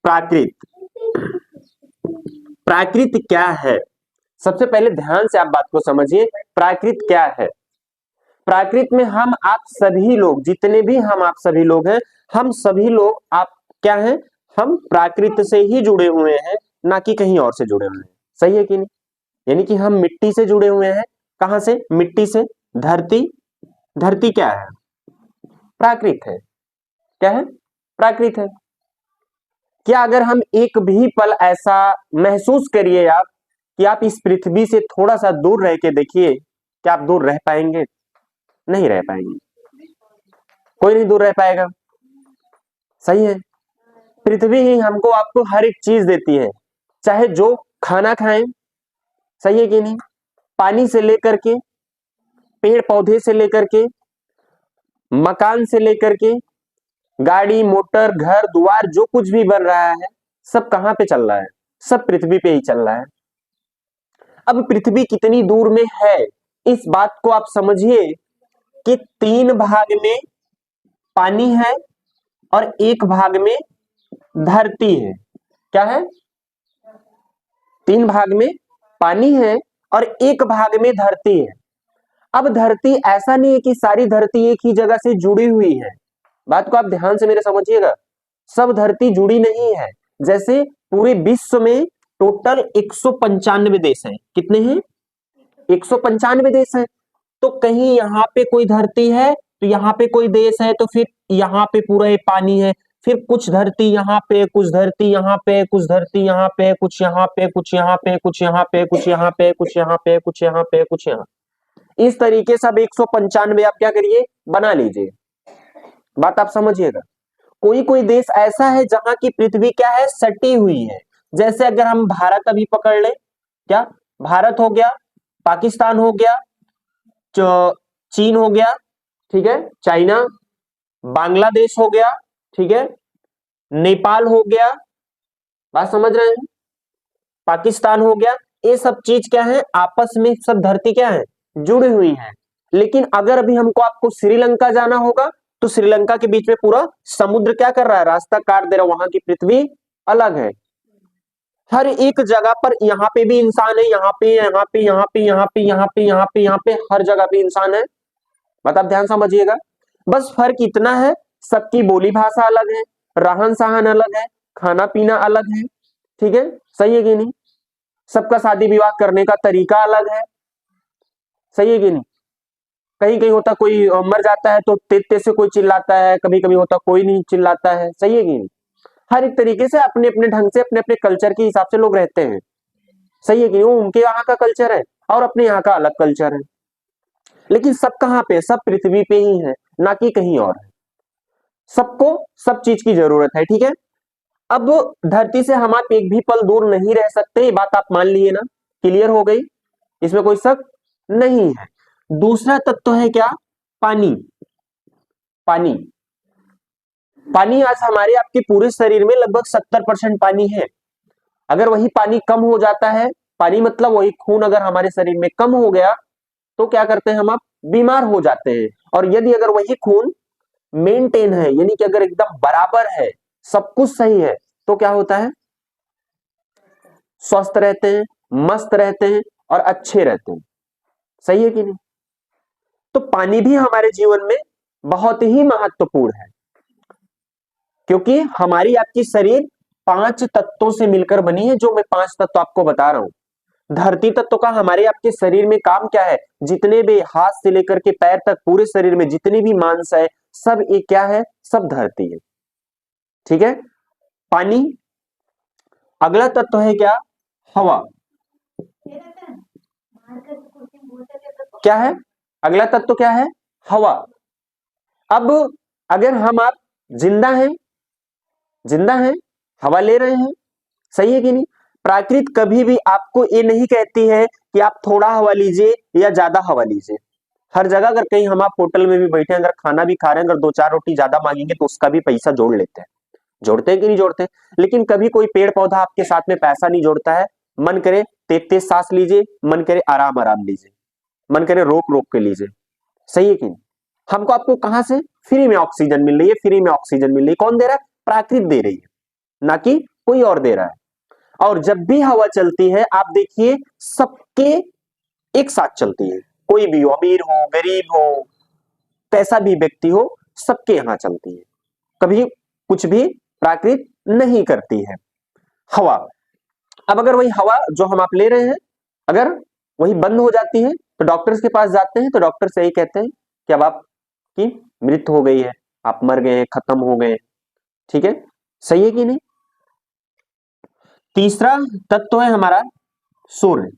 प्राकृत। प्राकृत क्या है? सबसे पहले ध्यान से आप बात को समझिए, प्राकृत क्या है? प्राकृत में हम आप सभी लोग, जितने भी हम आप सभी लोग हैं, हम सभी लोग आप क्या हैं? हम प्राकृत से ही जुड़े हुए हैं, ना कि कहीं और से जुड़े हुए हैं। सही है कि नहीं? यानी कि हम मिट्टी से जुड़े हुए हैं। कहां से? मिट्टी से। धरती, धरती क्या है? प्राकृत है। क्या है? प्राकृत है। क्या अगर हम एक भी पल ऐसा महसूस करिए आप कि आप इस पृथ्वी से थोड़ा सा दूर रह के देखिए, क्या आप दूर रह पाएंगे? नहीं रह पाएंगे, कोई नहीं दूर रह पाएगा। सही है। पृथ्वी ही हमको आपको हर एक चीज देती है, चाहे जो खाना खाएं। सही है कि नहीं? पानी से लेकर के, पेड़ पौधे से लेकर के, मकान से लेकर के, गाड़ी मोटर घर द्वार, जो कुछ भी बन रहा है सब कहां पे चल रहा है? सब पृथ्वी पे ही चल रहा है। अब पृथ्वी कितनी दूर में है, इस बात को आप समझिए कि 3 भाग में पानी है और 1 भाग में धरती है। क्या है? 3 भाग में पानी है और 1 भाग में धरती है। अब धरती ऐसा नहीं है कि सारी धरती एक ही जगह से जुड़ी हुई है। बात को आप ध्यान से मेरे समझिएगा, सब धरती जुड़ी नहीं है। जैसे पूरे विश्व में टोटल 195 देश हैं। कितने हैं? 195 देश हैं। तो कहीं यहाँ पे कोई धरती है तो यहाँ पे कोई देश है, तो फिर यहाँ पे पूरा ये पानी है। फिर कुछ धरती यहाँ पे, कुछ धरती यहाँ पे, कुछ धरती यहाँ पे, कुछ यहाँ पे, कुछ यहाँ पे, कुछ यहाँ पे, कुछ यहाँ पे, कुछ यहाँ पे, कुछ यहाँ पे, कुछ यहाँ। इस तरीके से अब 195 आप क्या करिए? बना लीजिए। बात आप समझिएगा। कोई कोई देश ऐसा है जहां की पृथ्वी क्या है? सटी हुई है। जैसे अगर हम भारत अभी पकड़ ले, क्या भारत हो गया, पाकिस्तान हो गया, चीन हो गया, ठीक है, चाइना, बांग्लादेश हो गया, ठीक है, नेपाल हो गया, बात समझ रहे हैं, पाकिस्तान हो गया। ये सब चीज क्या है? आपस में सब धरती क्या है? जुड़ी हुई है। लेकिन अगर अभी हमको आपको श्रीलंका जाना होगा तो श्रीलंका के बीच में पूरा समुद्र क्या कर रहा है? रास्ता काट दे रहा है, वहां की पृथ्वी अलग है। हर एक जगह पर यहाँ पे भी इंसान है, यहाँ पे यहाँ पे यहाँ पे यहाँ पे यहाँ पे यहाँ पे यहाँ पे हर जगह पे इंसान है। मतलब ध्यान समझिएगा। बस फर्क इतना है, सबकी बोली भाषा अलग है, रहन सहन अलग है, खाना पीना अलग है। ठीक है, सही है कि नहीं? सबका शादी विवाह करने का तरीका अलग है। सही है कि नहीं? कहीं कहीं होता कोई मर जाता है तो तेज तेज से कोई चिल्लाता है, कभी कभी होता कोई नहीं चिल्लाता है। सही है कि नहीं? हर एक तरीके से अपने अपने ढंग से अपने अपने कल्चर के हिसाब से लोग रहते हैं। सही है कि नहीं? वो उनके यहाँ का कल्चर है और अपने यहाँ का अलग कल्चर है। लेकिन सब कहाँ पे? सब पृथ्वी पे ही है, ना कि कहीं और है। सबको सब चीज की जरूरत है। ठीक है, अब धरती से हम आप एक भी पल दूर नहीं रह सकते, ये बात आप मान लिए ना? क्लियर हो गई, इसमें कोई शक नहीं है। दूसरा तत्व है क्या? पानी। पानी, पानी आज हमारे आपके पूरे शरीर में लगभग 70% पानी है। अगर वही पानी कम हो जाता है, पानी मतलब वही खून अगर हमारे शरीर में कम हो गया तो क्या करते हैं हम आप? बीमार हो जाते हैं। और यदि अगर वही खून मेंटेन है, यानी कि अगर एकदम बराबर है, सब कुछ सही है, तो क्या होता है? स्वस्थ रहते हैं, मस्त रहते हैं और अच्छे रहते हैं। सही है कि नहीं? तो पानी भी हमारे जीवन में बहुत ही महत्वपूर्ण है, क्योंकि हमारी आपकी शरीर 5 तत्वों से मिलकर बनी है। जो मैं 5 तत्व आपको बता रहा हूं, धरती तत्व का हमारे आपके शरीर में काम क्या है? जितने भी हाथ से लेकर के पैर तक पूरे शरीर में जितनी भी मांस है, सब ये क्या है? सब धरती है। ठीक है, पानी। अगला तत्व है क्या? हवा। क्या है? अगला तत्व क्या है? हवा। अब अगर हम आप जिंदा हैं, जिंदा हैं, हवा ले रहे हैं। सही है कि नहीं? प्राकृत कभी भी आपको ये नहीं कहती है कि आप थोड़ा हवा लीजिए या ज्यादा हवा लीजिए। हर जगह अगर कहीं हम आप होटल में भी बैठे हैं, अगर खाना भी खा रहे हैं, अगर 2-4 रोटी ज्यादा मांगेंगे तो उसका भी पैसा जोड़ लेते हैं। जोड़ते हैं कि नहीं जोड़ते? लेकिन कभी कोई पेड़ पौधा आपके साथ में पैसा नहीं जोड़ता है। मन करे तेज तेज सांस लीजिए, मन करे आराम आराम लीजिए, मन करे रोक रोक के लीजिए। सही है कि नहीं? हमको आपको कहां से? फ्री में ऑक्सीजन मिल रही है, फ्री में ऑक्सीजन मिल रही है। कौन दे रहा है? प्राकृत दे रही है, ना कि कोई और दे रहा है। और जब भी हवा चलती है आप देखिए सबके एक साथ चलती है, कोई भी हो, अमीर हो, गरीब हो, कैसा भी व्यक्ति हो, सबके यहां चलती है, कभी कुछ भी प्राकृत नहीं करती है हवा। अब अगर वही हवा जो हम आप ले रहे हैं अगर वही बंद हो जाती है तो डॉक्टर्स के पास जाते हैं तो डॉक्टर से यही कहते हैं कि अब आपकी मृत्यु हो गई है, आप मर गए हैं, खत्म हो गए। ठीक है, सही है कि नहीं। तीसरा तत्व है हमारा सूर्य।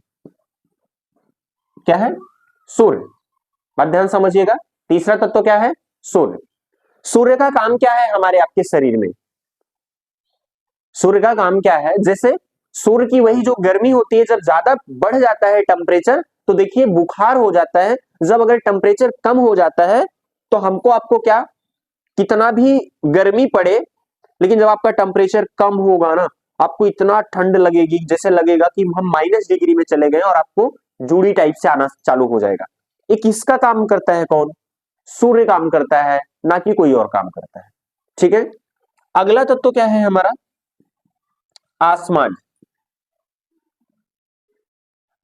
क्या है? सूर्य। बात ध्यान समझिएगा, तीसरा तत्व क्या है? सूर्य। सूर्य का काम क्या है हमारे आपके शरीर में? सूर्य का काम क्या है? जैसे सूर्य की वही जो गर्मी होती है, जब ज्यादा बढ़ जाता है टेम्परेचर तो देखिए बुखार हो जाता है। जब अगर टेम्परेचर कम हो जाता है तो हमको आपको क्या, कितना भी गर्मी पड़े लेकिन जब आपका टेम्परेचर कम होगा ना आपको इतना ठंड लगेगी, जैसे लगेगा कि हम -डिग्री में चले गए और आपको जूड़ी टाइप से आना चालू हो जाएगा। ये किसका काम करता है? कौन? सूर्य काम करता है, ना कि कोई और काम करता है। ठीक है, अगला तत्व क्या है हमारा? आसमान।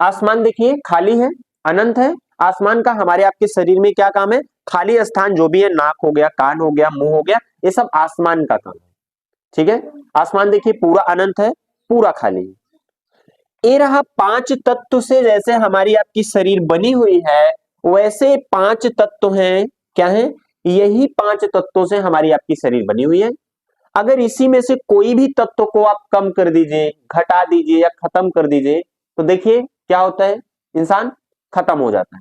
आसमान देखिए खाली है, अनंत है। आसमान का हमारे आपके शरीर में क्या काम है? खाली स्थान जो भी है, नाक हो गया, कान हो गया, मुंह हो गया, ये सब आसमान का काम है। ठीक है, आसमान देखिए पूरा अनंत है, पूरा खाली है। ये रहा 5 तत्व से जैसे हमारी आपकी शरीर बनी हुई है वैसे 5 तत्व हैं। क्या है? यही 5 तत्वों से हमारी आपकी शरीर बनी हुई है। अगर इसी में से कोई भी तत्व को आप कम कर दीजिए, घटा दीजिए या खत्म कर दीजिए तो देखिए क्या होता है, इंसान खत्म हो जाता है।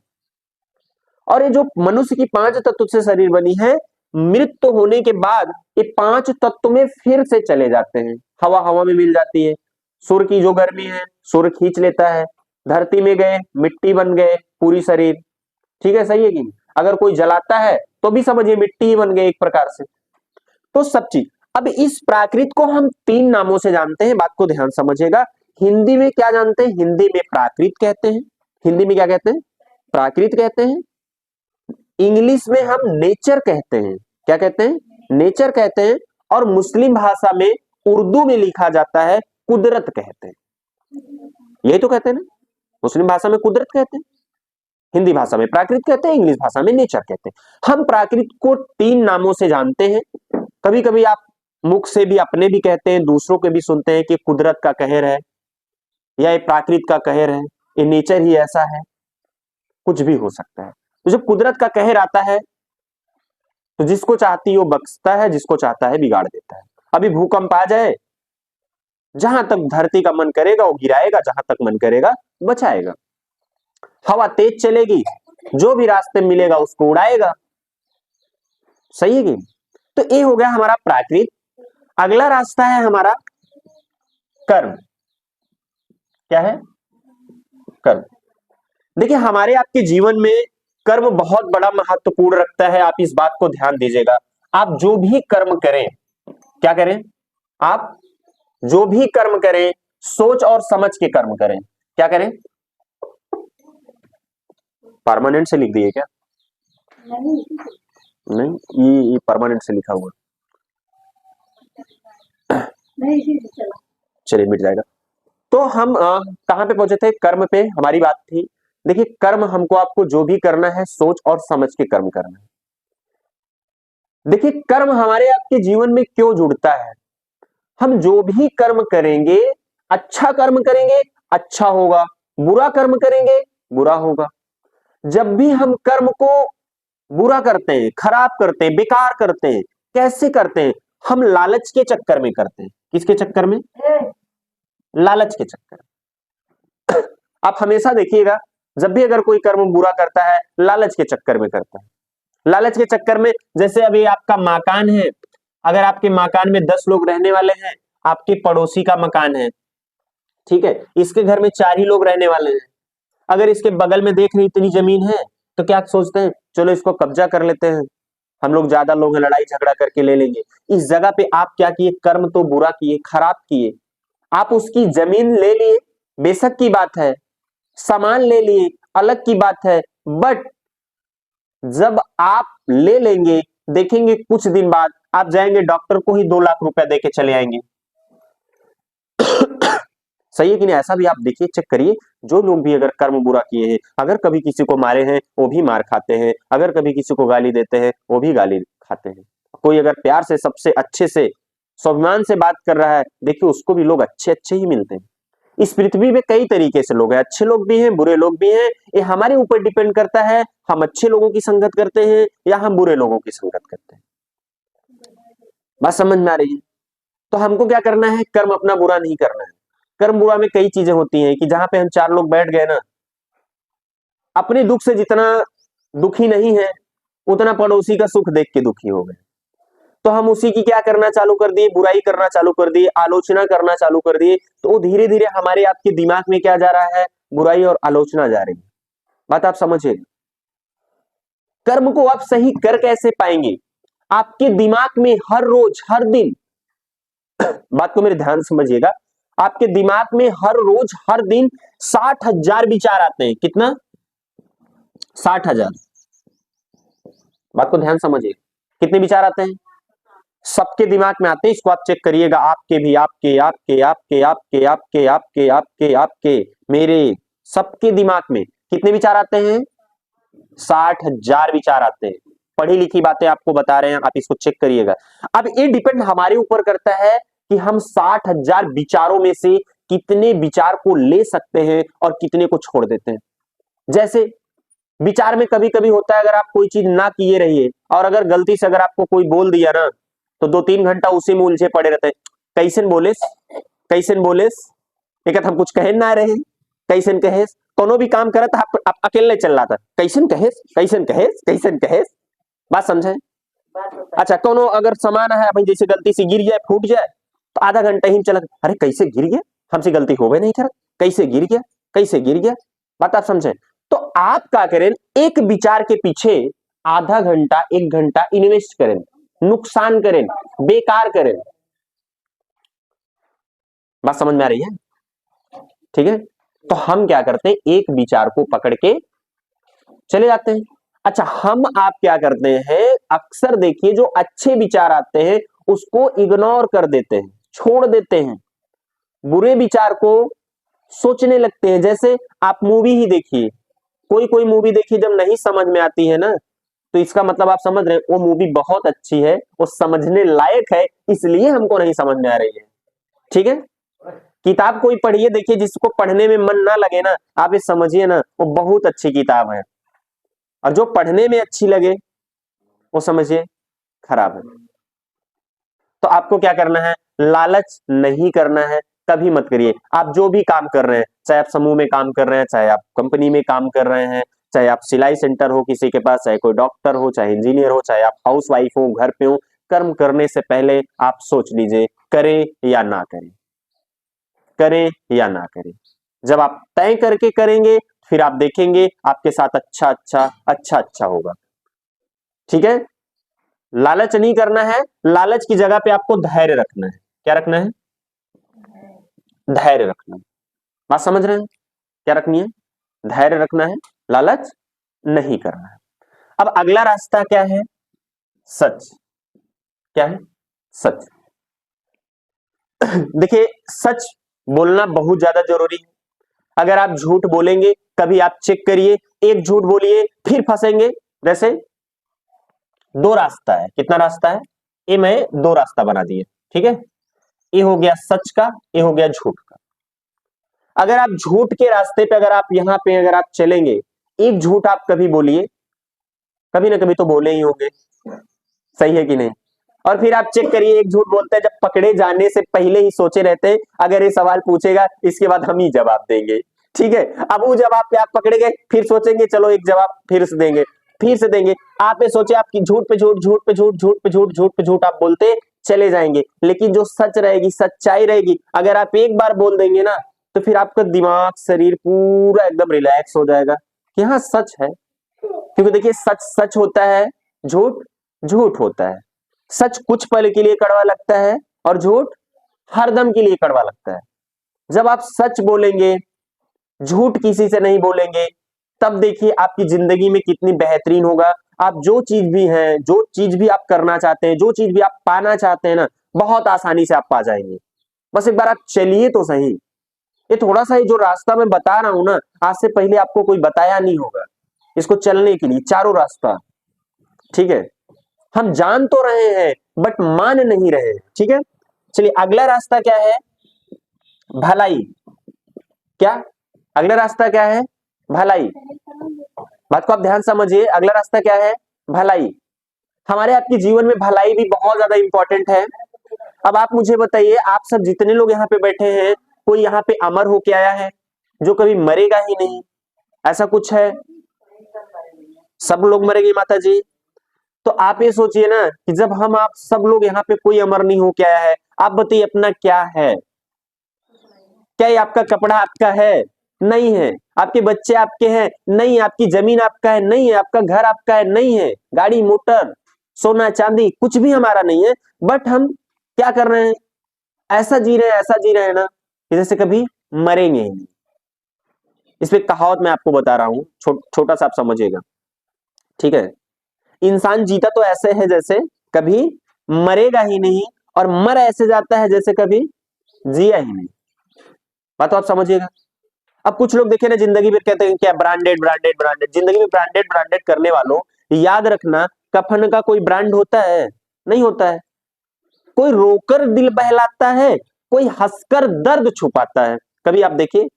और ये जो मनुष्य की 5 तत्व से शरीर बनी है, मृत्यु होने के बाद ये 5 तत्व में फिर से चले जाते हैं। हवा हवा में मिल जाती है, सूर्य की जो गर्मी है सूर्य खींच लेता है, धरती में गए मिट्टी बन गए पूरी शरीर। ठीक है, सही है कि नहीं? अगर कोई जलाता है तो भी समझिए मिट्टी ही बन गए एक प्रकार से। तो सब चीज, अब इस प्राकृत को हम 3 नामों से जानते हैं, बात को ध्यान समझिएगा। हिंदी में क्या जानते हैं? हिंदी में प्राकृत कहते हैं। हिंदी में क्या कहते हैं? प्राकृत कहते हैं। इंग्लिश में हम नेचर कहते हैं। क्या कहते हैं? नेचर कहते हैं। और मुस्लिम भाषा में, उर्दू में लिखा जाता है कुदरत कहते हैं। यही तो कहते हैं ना, मुस्लिम भाषा में कुदरत कहते हैं, हिंदी भाषा में प्राकृत कहते हैं, इंग्लिश भाषा में नेचर कहते हैं। हम प्राकृत को 3 नामों से जानते हैं। कभी कभी आप मुख से भी अपने भी कहते हैं, दूसरों के भी सुनते हैं कि कुदरत का कहर है या ये प्राकृत का कहर है, ये नेचर ही ऐसा है, कुछ भी हो सकता है। तो जब कुदरत का कहर आता है तो जिसको चाहती है वो बख्शता है, जिसको चाहता है बिगाड़ देता है। अभी भूकंप आ जाए, जहां तक धरती का मन करेगा वो गिराएगा, जहां तक मन करेगा बचाएगा। हवा तेज चलेगी, जो भी रास्ते मिलेगा उसको उड़ाएगा। सही है कि? तो ये हो गया हमारा प्राकृत। अगला रास्ता है हमारा कर्म। क्या है? कर्म। देखिए हमारे आपके जीवन में कर्म बहुत बड़ा महत्वपूर्ण रखता है। आप इस बात को ध्यान दीजिएगा। आप जो भी कर्म करें, क्या करें? आप जो भी कर्म करें सोच और समझ के कर्म करें। क्या करें? परमानेंट से लिख दिए क्या? नहीं, ये परमानेंट से लिखा हुआ। चलिए मिट जाएगा। तो हम कहां पे पहुंचे थे? कर्म पे हमारी बात थी। देखिए कर्म हमको आपको जो भी करना है सोच और समझ के कर्म करना है। देखिए कर्म हमारे आपके जीवन में क्यों जुड़ता है? हम जो भी कर्म करेंगे, अच्छा कर्म करेंगे अच्छा होगा, बुरा कर्म करेंगे बुरा होगा। जब भी हम कर्म को बुरा करते हैं, खराब करते हैं, बेकार करते हैं, कैसे करते हैं? हम लालच के चक्कर में करते हैं। किसके चक्कर में? लालच के चक्कर। आप हमेशा देखिएगा जब भी अगर कोई कर्म बुरा करता है लालच के चक्कर में करता है। लालच के चक्कर में, जैसे अभी आपका मकान है, अगर आपके मकान में 10 लोग रहने वाले हैं, आपके पड़ोसी का मकान है, ठीक है, इसके घर में 4 ही लोग रहने वाले हैं। अगर इसके बगल में देख रही इतनी जमीन है तो क्या सोचते हैं, चलो इसको कब्जा कर लेते हैं, हम लोग ज्यादा लोग हैं, लड़ाई झगड़ा करके ले लेंगे। इस जगह पे आप क्या किए? कर्म तो बुरा किए, खराब किए। आप उसकी जमीन ले लिए, बेशक की बात है, सामान ले लिए, अलग की बात है, बट जब आप ले लेंगे देखेंगे कुछ दिन बाद आप जाएंगे डॉक्टर को ही 2 लाख रुपया देके चले आएंगे। सही है कि नहीं? ऐसा भी आप देखिए, चेक करिए, जो लोग भी अगर कर्म बुरा किए हैं, अगर कभी किसी को मारे हैं वो भी मार खाते हैं, अगर कभी किसी को गाली देते हैं वो भी गाली खाते हैं। कोई अगर प्यार से सबसे अच्छे से स्वाभिमान से बात कर रहा है, देखिए उसको भी लोग अच्छे अच्छे ही मिलते हैं। इस पृथ्वी में कई तरीके से लोग हैं, अच्छे लोग भी हैं, बुरे लोग भी हैं। ये हमारे ऊपर डिपेंड करता है, हम अच्छे लोगों की संगत करते हैं या हम बुरे लोगों की संगत करते हैं। बात समझ में आ रही है? तो हमको क्या करना है, कर्म अपना बुरा नहीं करना है। कर्म बुरा में कई चीजें होती हैं कि जहां पे हम चार लोग बैठ गए ना, अपने दुख से जितना दुखी नहीं है उतना पड़ोसी का सुख देख के दुखी हो गए, तो हम उसी की क्या करना चालू कर दिए, बुराई करना चालू कर दिए, आलोचना करना चालू कर दिए। तो धीरे धीरे हमारे आपके दिमाग में क्या जा रहा है, बुराई और आलोचना जा रही है। बात आप समझिए। कर्म को आप सही कर कैसे पाएंगे? आपके दिमाग में हर रोज हर दिन, बात को मेरे ध्यान समझिएगा, आपके दिमाग में हर रोज हर दिन 60,000 विचार आते हैं। कितना? 60,000। बात को ध्यान समझिए, कितने विचार आते हैं? सबके दिमाग में आते हैं। इसको आप चेक करिएगा, आपके भी, आपके आपके आपके आपके आपके आपके आपके आपके मेरे, सबके दिमाग में कितने विचार आते हैं? 60,000 विचार आते हैं। पढ़ी लिखी बातें आपको बता रहे हैं, आप इसको चेक करिएगा। अब ये डिपेंड हमारे ऊपर करता है कि हम 60,000 विचारों में से कितने विचार को ले सकते हैं और कितने को छोड़ देते हैं। जैसे विचार में कभी कभी होता है, अगर आप कोई चीज ना किए रहिए और अगर गलती से अगर आपको कोई बोल दिया ना, तो 2-3 घंटा उसी में उलझे पड़े रहते हैं। कैसन बोलेस, कैसन बोलेस, एक हम कुछ कहे ना रहे, कैसन कहेस, कोनो भी काम करत आप अकेले चल रहा था, कैसन कहेस कैसन कहेस कैसन कहेस। बात समझे? अच्छा, कोनो अगर सामान है भाई, जैसे गलती से गिर जाए, फूट जाए, तो आधा घंटा ही चला, अरे कैसे गिर गया, हमसे गलती हो गई नहीं कर, कैसे गिर गया, कैसे गिर गया। बात आप समझे? तो आप क्या करें, एक विचार के पीछे आधा घंटा 1 घंटा इन्वेस्ट करें, नुकसान करें, बेकार करें। बात समझ में आ रही है? ठीक है, तो हम क्या करते हैं, एक विचार को पकड़ के चले जाते हैं। अच्छा, हम आप क्या करते हैं, अक्सर देखिए जो अच्छे विचार आते हैं उसको इग्नोर कर देते हैं, छोड़ देते हैं, बुरे विचार को सोचने लगते हैं। जैसे आप मूवी ही देखिए, कोई कोई मूवी देखिए, जब नहीं समझ में आती है ना, तो इसका मतलब आप समझ रहे हैं वो मूवी बहुत अच्छी है, वो समझने लायक है, इसलिए हमको नहीं समझ में आ रही है। ठीक है, किताब कोई पढ़िए, देखिए जिसको पढ़ने में मन ना लगे ना, आप ये समझिए ना वो बहुत अच्छी किताब है, और जो पढ़ने में अच्छी लगे वो समझिए खराब है। तो आपको क्या करना है, लालच नहीं करना है, कभी मत करिए। आप जो भी काम कर रहे हैं, चाहे आप समूह में काम कर रहे हैं, चाहे आप कंपनी में काम कर रहे हैं, चाहे आप सिलाई सेंटर हो किसी के पास, चाहे कोई डॉक्टर हो, चाहे इंजीनियर हो, चाहे आप हाउस वाइफ हो, घर पे हो, कर्म करने से पहले आप सोच लीजिए करें या ना करें, करें या ना करें। जब आप तय करके करेंगे फिर आप देखेंगे आपके साथ अच्छा अच्छा अच्छा अच्छा होगा। ठीक है, लालच नहीं करना है, लालच की जगह पे आपको धैर्य रखना है। क्या रखना है? धैर्य रखना है। बात समझ रहे हैं? क्या रखनी है? धैर्य रखना है, लालच नहीं करना है। अब अगला रास्ता क्या है? सच। क्या है? सच। देखिए, सच बोलना बहुत ज्यादा जरूरी है। अगर आप झूठ बोलेंगे, कभी आप चेक करिए, एक झूठ बोलिए फिर फंसेंगे। जैसे दो रास्ता है, कितना रास्ता है, ये मैं दो रास्ता बना दिए। ठीक है, ये हो गया सच का, ये हो गया झूठ का। अगर आप झूठ के रास्ते पे अगर आप यहां पे अगर आप चलेंगे, एक झूठ आप कभी बोलिए, कभी ना कभी तो बोले ही होंगे, सही है कि नहीं? और फिर आप चेक करिए, एक झूठ बोलते हैं जब पकड़े जाने से पहले ही सोचे रहते हैं, अगर ये सवाल पूछेगा इसके बाद हम ही जवाब देंगे। ठीक है, अब वो जवाब पे आप पकड़े गए, फिर सोचेंगे चलो एक जवाब फिर से देंगे, फिर से देंगे। आप ये सोचे आपकी झूठ पे झूठ, झूठ पे झूठ, झूठ पे झूठ, झूठ पे झूठ आप बोलते चले जाएंगे, लेकिन जो सच रहेगी, सच्चाई रहेगी, अगर आप एक बार बोल देंगे ना, तो फिर आपका दिमाग शरीर पूरा एकदम रिलैक्स हो जाएगा कि हाँ सच है। क्योंकि देखिए, सच सच होता है, झूठ झूठ होता है। सच कुछ पल के लिए कड़वा लगता है और झूठ हरदम के लिए कड़वा लगता है। जब आप सच बोलेंगे, झूठ किसी से नहीं बोलेंगे, तब देखिए आपकी जिंदगी में कितनी बेहतरीन होगा। आप जो चीज भी हैं, जो चीज भी आप करना चाहते हैं, जो चीज भी आप पाना चाहते हैं ना, बहुत आसानी से आप पा जाएंगे। बस एक बार आप चलिए तो सही, ये थोड़ा सा, ये जो रास्ता मैं बता रहा हूं ना, आज से पहले आपको कोई बताया नहीं होगा इसको चलने के लिए, चारों रास्ता। ठीक है, हम जान तो रहे हैं बट मान नहीं रहे हैं। ठीक है, चलिए अगला रास्ता क्या है? भलाई। क्या अगला रास्ता क्या है? भलाई। बात को आप ध्यान समझिए, अगला रास्ता क्या है? भलाई। हमारे आपके जीवन में भलाई भी बहुत ज्यादा इंपॉर्टेंट है। अब आप मुझे बताइए, आप सब जितने लोग यहाँ पे बैठे हैं, कोई यहाँ पे अमर होके आया है जो कभी मरेगा ही नहीं? ऐसा कुछ है? सब लोग मरेंगे माता जी। तो आप ये सोचिए ना कि जब हम आप सब लोग यहाँ पे कोई अमर नहीं होके आया है, आप बताइए अपना क्या है? क्या ये आपका कपड़ा आपका है? नहीं है। आपके बच्चे आपके हैं? नहीं। आपकी जमीन आपका है? नहीं है। आपका घर आपका है? नहीं है। गाड़ी मोटर सोना चांदी कुछ भी हमारा नहीं है, बट हम क्या कर रहे हैं? ऐसा जी रहे हैं, ऐसा जी रहे हैं ना जैसे कभी मरेंगे ही नहीं। इस पे कहावत मैं आपको बता रहा हूं, छोटा सा आप समझिएगा। ठीक है, इंसान जीता तो ऐसे है जैसे कभी मरेगा ही नहीं, और मर ऐसे जाता है जैसे कभी जिया ही नहीं। बात तो आप समझिएगा। अब कुछ लोग देखे ना जिंदगी में कहते हैं क्या ब्रांडेड ब्रांडेड ब्रांडेड। जिंदगी में ब्रांडेड ब्रांडेड करने वालों, याद रखना कफन का कोई ब्रांड होता है? नहीं होता है। कोई रोकर दिल बहलाता है, कोई हंसकर दर्द छुपाता है। कभी आप देखिए,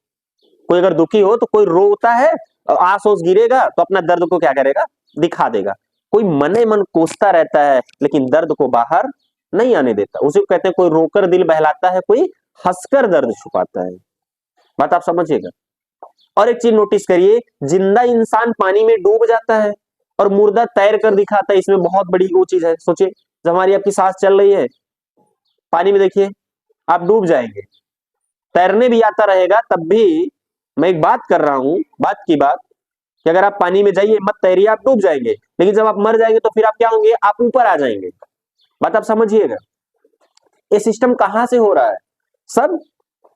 कोई अगर दुखी हो तो कोई रोता है, आंस ओस गिरेगा तो अपना दर्द को क्या करेगा? दिखा देगा। कोई मने मन कोसता रहता है लेकिन दर्द को बाहर नहीं आने देता। उसे कहते हैं कोई रोकर दिल बहलाता है, कोई हंसकर दर्द छुपाता है। बात आप समझिएगा। और एक चीज नोटिस करिए, जिंदा इंसान पानी में डूब जाता है और मुर्दा तैर कर दिखाता है। इसमें बहुत बड़ी वो चीज है। सोचिए, जब हमारी आपकी सांस चल रही है पानी में, देखिए आप डूब जाएंगे। तैरने भी आता रहेगा तब भी मैं एक बात कर रहा हूं, बात की बात, कि अगर आप पानी में जाइए मत तैरिए, आप डूब जाएंगे। लेकिन जब आप मर जाएंगे तो फिर आप क्या होंगे? आप ऊपर आ जाएंगे। बात आप समझिएगा। ये सिस्टम कहां से हो रहा है? सब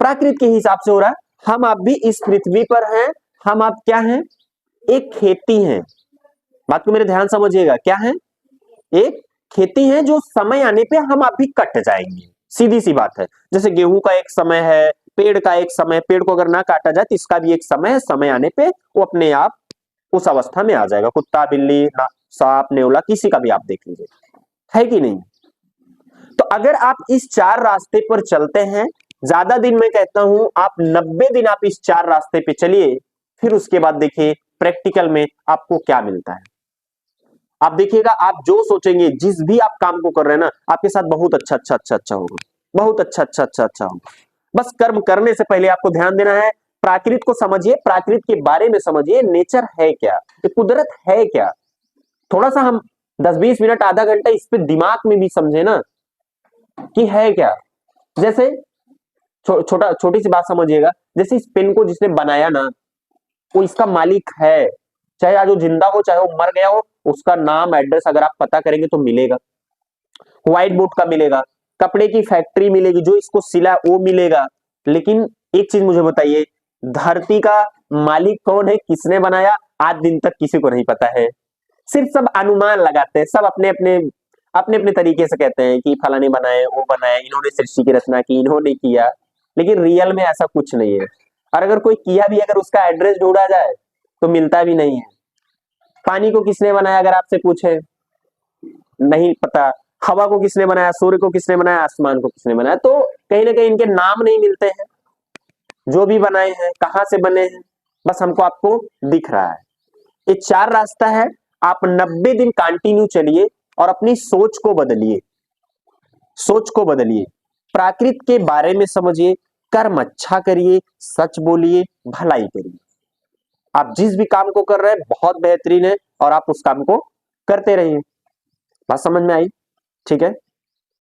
प्राकृत के हिसाब से हो रहा है। हम आप भी इस पृथ्वी पर हैं। हम आप क्या हैं? एक खेती हैं। बात को मेरे ध्यान समझिएगा। क्या है? एक खेती है जो समय आने पे हम आप भी कट जाएंगे। सीधी सी बात है। जैसे गेहूं का एक समय है, पेड़ का एक समय, पेड़ को अगर ना काटा जाए तो इसका भी एक समय है। समय आने पे वो अपने आप उस अवस्था में आ जाएगा। कुत्ता बिल्ली सांप नेवला किसी का भी आप देख लीजिए, है कि नहीं? तो अगर आप इस चार रास्ते पर चलते हैं, ज्यादा दिन मैं कहता हूं आप 90 दिन आप इस चार रास्ते पे चलिए, फिर उसके बाद देखिए प्रैक्टिकल में आपको क्या मिलता है। आप देखिएगा, आप जो सोचेंगे जिस भी आप काम को कर रहे हैं ना, आपके साथ बहुत अच्छा अच्छा अच्छा अच्छा होगा। बहुत अच्छा अच्छा अच्छा अच्छा होगा। बस कर्म करने से पहले आपको ध्यान देना है, प्राकृत को समझिए, प्राकृत के बारे में समझिए। नेचर है क्या, ये कुदरत है क्या। थोड़ा सा हम 10-20 मिनट आधा घंटा इस पे दिमाग में भी समझे ना कि है क्या। जैसे छोटा छोटी सी बात समझिएगा, जैसे इस पेन को जिसने बनाया ना, वो इसका मालिक है। चाहे आज वो जिंदा हो चाहे वो मर गया हो, उसका नाम एड्रेस अगर आप पता करेंगे तो मिलेगा। व्हाइट बोर्ड का मिलेगा, कपड़े की फैक्ट्री मिलेगी, जो इसको सिला वो मिलेगा। लेकिन एक चीज मुझे बताइए, धरती का मालिक कौन है, किसने बनाया, आज दिन तक किसी को नहीं पता है। सिर्फ सब अनुमान लगाते हैं, सब अपने अपने अपने अपने तरीके से कहते हैं कि फलाने बनाए, वो बनाए, इन्होंने सृष्टि की रचना की, इन्होंने किया। लेकिन रियल में ऐसा कुछ नहीं है। और अगर कोई किया भी, अगर उसका एड्रेस ढूंढा जाए तो मिलता भी नहीं है। पानी को किसने बनाया अगर आपसे पूछे, नहीं पता। हवा को किसने बनाया, सूर्य को किसने बनाया, आसमान को किसने बनाया। तो कहीं ना कहीं इनके नाम नहीं मिलते हैं। जो भी बनाए हैं कहां से बने हैं, बस हमको आपको दिख रहा है। ये चार रास्ता है। आप 90 दिन कंटिन्यू चलिए और अपनी सोच को बदलिए। सोच को बदलिए, प्राकृत के बारे में समझिए, कर्म अच्छा करिए, सच बोलिए, भलाई करिए। आप जिस भी काम को कर रहे हैं बहुत बेहतरीन है, और आप उस काम को करते रहिए। बात समझ में आई? ठीक है।